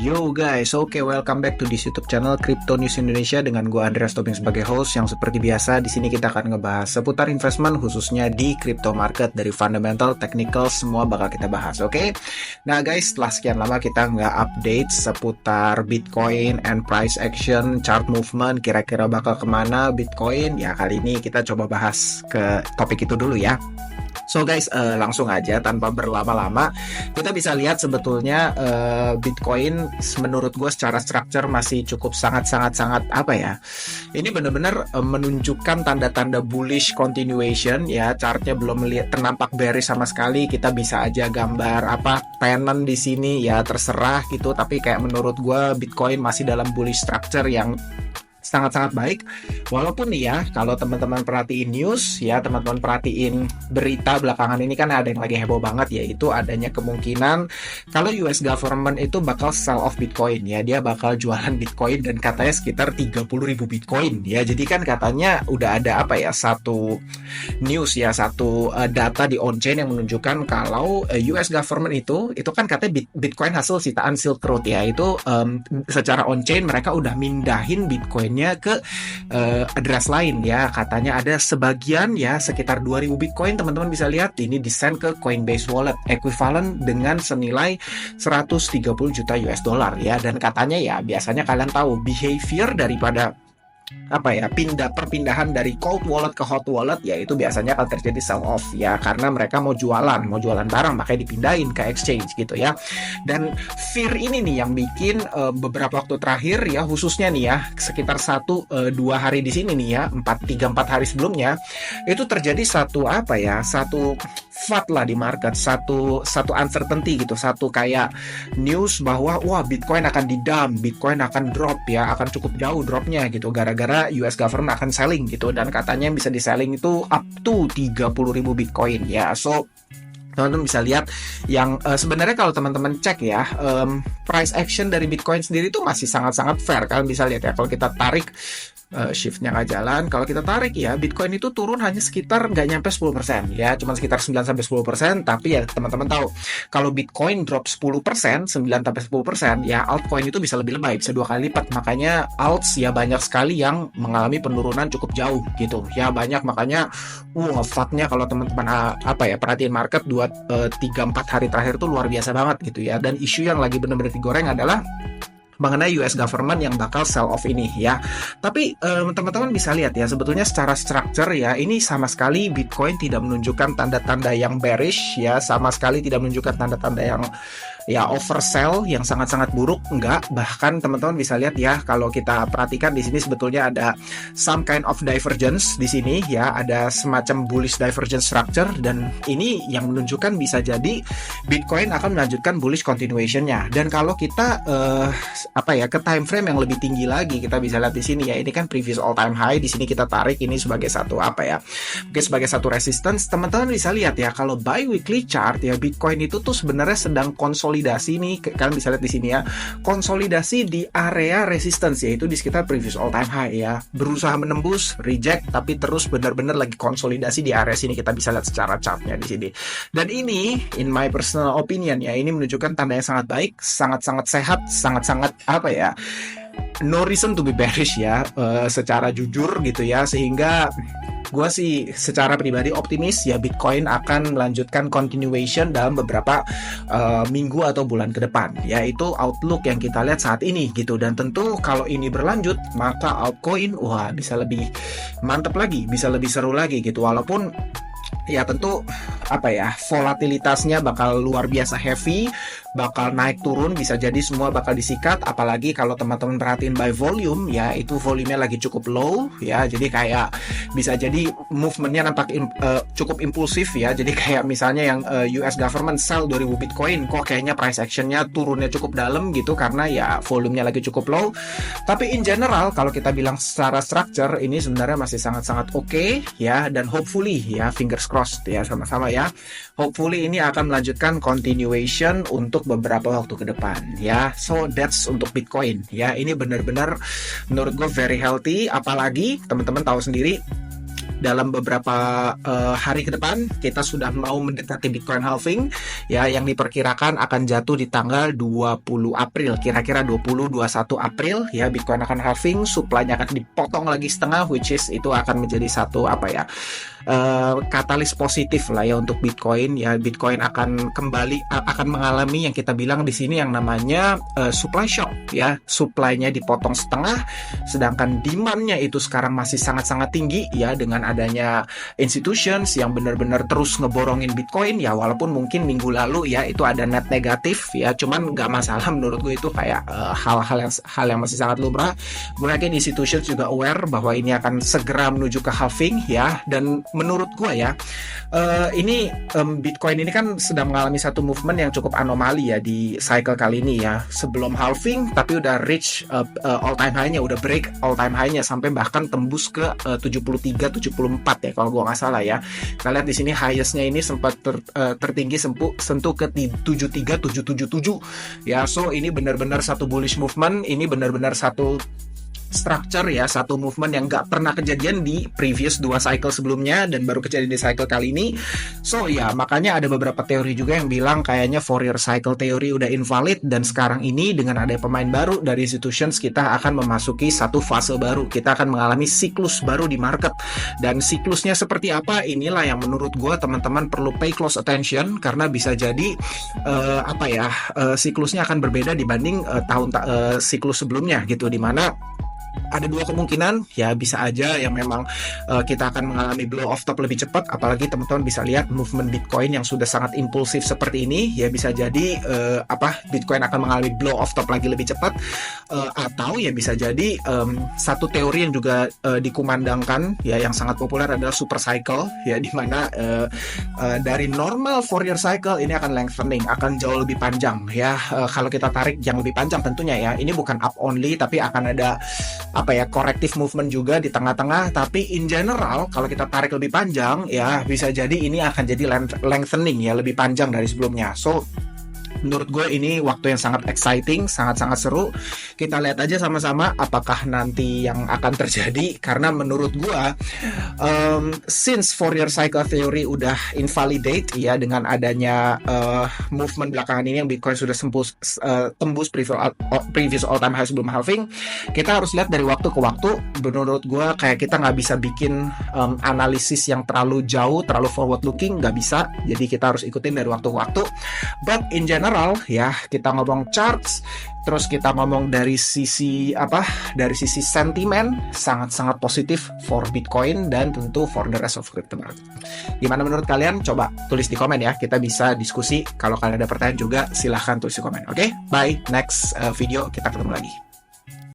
Yo guys, oke, welcome back to this YouTube channel Crypto News Indonesia dengan gue Andreas Tobing sebagai host. Yang seperti biasa di sini kita akan ngebahas seputar investment khususnya di crypto market, dari fundamental, technical, semua bakal kita bahas. Oke. Nah guys, setelah sekian lama kita nggak update seputar Bitcoin and price action, chart movement, kira-kira bakal kemana Bitcoin, ya kali ini kita coba bahas ke topik itu dulu ya. So guys, langsung aja tanpa berlama-lama, kita bisa lihat sebetulnya Bitcoin menurut gue secara structure masih cukup sangat apa ya, ini benar-benar menunjukkan tanda-tanda bullish continuation ya. Chartnya belum ternampak bearish sama sekali. Kita bisa aja gambar pennant di sini ya, terserah gitu, tapi kayak menurut gue Bitcoin masih dalam bullish structure yang sangat baik. Walaupun nih ya, kalau teman-teman perhatiin news ya, teman-teman perhatiin berita belakangan ini kan ada yang lagi heboh banget, yaitu adanya kemungkinan kalau US government itu bakal sell off Bitcoin ya, dia bakal jualan Bitcoin dan katanya sekitar 30.000 Bitcoin ya. Jadi kan katanya udah ada satu news ya, satu data di on-chain yang menunjukkan kalau US government itu kan katanya Bitcoin hasil sitaan Silk Road ya, itu secara on-chain mereka udah mindahin Bitcoin ke address lain ya. Katanya ada sebagian ya, sekitar 2.000 Bitcoin, teman-teman bisa lihat ini di-send ke Coinbase Wallet, ekuivalen dengan senilai 130 juta US dollar ya. Dan katanya ya, biasanya kalian tahu behavior daripada perpindahan dari cold wallet ke hot wallet, yaitu biasanya akan terjadi sell off ya, karena mereka mau jualan barang, makanya dipindahin ke exchange gitu ya. Dan fear ini nih yang bikin beberapa waktu terakhir ya, khususnya nih ya sekitar 1-2 hari di sini nih ya, 3-4 hari sebelumnya itu terjadi satu FUD lah di market, satu uncertainty gitu, satu kayak news bahwa wah Bitcoin akan di-dump, Bitcoin akan drop ya, akan cukup jauh dropnya gitu gara-gara US government akan selling gitu, dan katanya yang bisa di-selling itu up to 30.000 Bitcoin ya. So teman-teman bisa lihat yang sebenarnya kalau teman-teman cek ya, price action dari Bitcoin sendiri itu masih sangat fair. Kalian bisa lihat ya, kalau kita tarik shiftnya nggak jalan, kalau kita tarik ya, Bitcoin itu turun hanya sekitar nggak nyampe 10% ya, cuma sekitar 9-10%. Tapi ya teman-teman tahu, kalau Bitcoin drop 10%, 9-10% ya, altcoin itu bisa lebih lebay, bisa 2 kali lipat. Makanya alts ya banyak sekali yang mengalami penurunan cukup jauh gitu ya, banyak. Makanya FUD-nya kalau teman-teman perhatiin market 3-4 hari terakhir tuh luar biasa banget gitu ya. Dan isu yang lagi benar-benar digoreng adalah mengenai US government yang bakal sell off ini ya. Tapi teman-teman bisa lihat ya, sebetulnya secara structure ya, ini sama sekali Bitcoin tidak menunjukkan tanda-tanda yang bearish ya, sama sekali tidak menunjukkan tanda-tanda yang oversell yang sangat buruk, enggak. Bahkan teman-teman bisa lihat ya, kalau kita perhatikan di sini sebetulnya ada some kind of divergence di sini ya, ada semacam bullish divergence structure, dan ini yang menunjukkan bisa jadi Bitcoin akan melanjutkan bullish continuation-nya. Dan kalau kita ke time frame yang lebih tinggi lagi, kita bisa lihat di sini ya, ini kan previous all time high, di sini kita tarik ini sebagai satu mungkin sebagai satu resistance. Teman-teman bisa lihat ya, kalau bi-weekly chart ya, Bitcoin itu tuh sebenarnya sedang konsolidasi nih, kalian bisa lihat di sini ya, konsolidasi di area resistance, yaitu di sekitar previous all time high ya, berusaha menembus, reject, tapi terus benar-benar lagi konsolidasi di area sini. Kita bisa lihat secara chartnya di sini. Dan ini in my personal opinion ya, ini menunjukkan tanda yang sangat baik, sangat sehat, sangat no reason to be bearish ya, secara jujur gitu ya. Sehingga gue sih secara pribadi optimis ya, Bitcoin akan melanjutkan continuation dalam beberapa minggu atau bulan ke depan ya. Itu outlook yang kita lihat saat ini gitu. Dan tentu kalau ini berlanjut, maka altcoin bisa lebih mantap lagi, bisa lebih seru lagi gitu. Walaupun ya tentu volatilitasnya bakal luar biasa heavy, bakal naik turun, bisa jadi semua bakal disikat. Apalagi kalau teman-teman perhatiin by volume ya, itu volumenya lagi cukup low ya, jadi kayak bisa jadi movementnya nampak cukup impulsif ya. Jadi kayak misalnya yang US government sell 2.000 Bitcoin, kok kayaknya price actionnya turunnya cukup dalam gitu, karena ya volumenya lagi cukup low. Tapi in general kalau kita bilang secara structure, ini sebenarnya masih sangat oke ya. Dan hopefully ya, fingers crossed ya, sama-sama ya, hopefully ini akan melanjutkan continuation untuk beberapa waktu ke depan ya. So that's untuk Bitcoin ya, ini benar-benar menurut gue very healthy. Apalagi teman-teman tahu sendiri dalam beberapa hari ke depan kita sudah mau mendekati Bitcoin halving ya, yang diperkirakan akan jatuh di tanggal 20 April, kira-kira 20-21 April ya, Bitcoin akan halving, supply-nya akan dipotong lagi setengah, which is itu akan menjadi satu katalis positif lah ya untuk Bitcoin ya. Bitcoin akan kembali akan mengalami yang kita bilang di sini yang namanya supply shock ya, supply-nya dipotong setengah, sedangkan demand-nya itu sekarang masih sangat-sangat tinggi ya, dengan adanya institutions yang benar-benar terus ngeborongin Bitcoin ya, walaupun mungkin minggu lalu ya itu ada net negatif ya, cuman nggak masalah menurut gue, itu kayak hal yang masih sangat lumrah. Gue yakin institutions juga aware bahwa ini akan segera menuju ke halving ya, dan menurut gue ya Bitcoin ini kan sedang mengalami satu movement yang cukup anomali ya di cycle kali ini ya, sebelum halving tapi udah reach all time high-nya, udah break all time high-nya sampai bahkan tembus ke 73-74 ya kalau gue nggak salah ya. Kita lihat di sini highest-nya ini sempat tertinggi sentuh ke 73-777 ya. So ini benar-benar satu bullish movement, ini benar-benar satu structure ya, satu movement yang nggak pernah kejadian di previous 2 cycle sebelumnya dan baru kejadian di cycle kali ini. So ya makanya ada beberapa teori juga yang bilang kayaknya Fourier cycle teori udah invalid, dan sekarang ini dengan ada pemain baru dari institutions kita akan memasuki satu fase baru, kita akan mengalami siklus baru di market. Dan siklusnya seperti apa, inilah yang menurut gue teman-teman perlu pay close attention, karena bisa jadi siklusnya akan berbeda dibanding siklus sebelumnya gitu, dimana ada 2 kemungkinan ya, bisa aja yang memang kita akan mengalami blow off top lebih cepat, apalagi teman-teman bisa lihat movement Bitcoin yang sudah sangat impulsif seperti ini ya, bisa jadi Bitcoin akan mengalami blow off top lagi lebih cepat, atau ya bisa jadi satu teori yang juga dikumandangkan ya yang sangat populer adalah super cycle ya, dimana dari normal Fourier cycle ini akan lengthening, akan jauh lebih panjang ya. Kalau kita tarik yang lebih panjang tentunya ya, ini bukan up only tapi akan ada corrective movement juga di tengah-tengah, tapi in general kalau kita tarik lebih panjang ya bisa jadi ini akan jadi lengthening ya, lebih panjang dari sebelumnya. So menurut gue ini waktu yang sangat exciting, sangat-sangat seru. Kita lihat aja sama-sama apakah nanti yang akan terjadi, karena menurut gue since Fourier cycle theory udah invalidate ya dengan adanya movement belakangan ini yang Bitcoin sudah tembus previous all time high sebelum halving, kita harus lihat dari waktu ke waktu. Menurut gue kayak kita nggak bisa bikin analisis yang terlalu jauh, terlalu forward looking, nggak bisa. Jadi kita harus ikutin dari waktu ke waktu. But in general ya, kita ngomong charts, terus kita ngomong dari sisi sentimen, sangat-sangat positif for Bitcoin dan tentu for the rest of crypto market. Gimana menurut kalian? Coba tulis di komen ya, kita bisa diskusi. Kalau kalian ada pertanyaan juga silahkan tulis di komen. Oke, bye, next video kita ketemu lagi.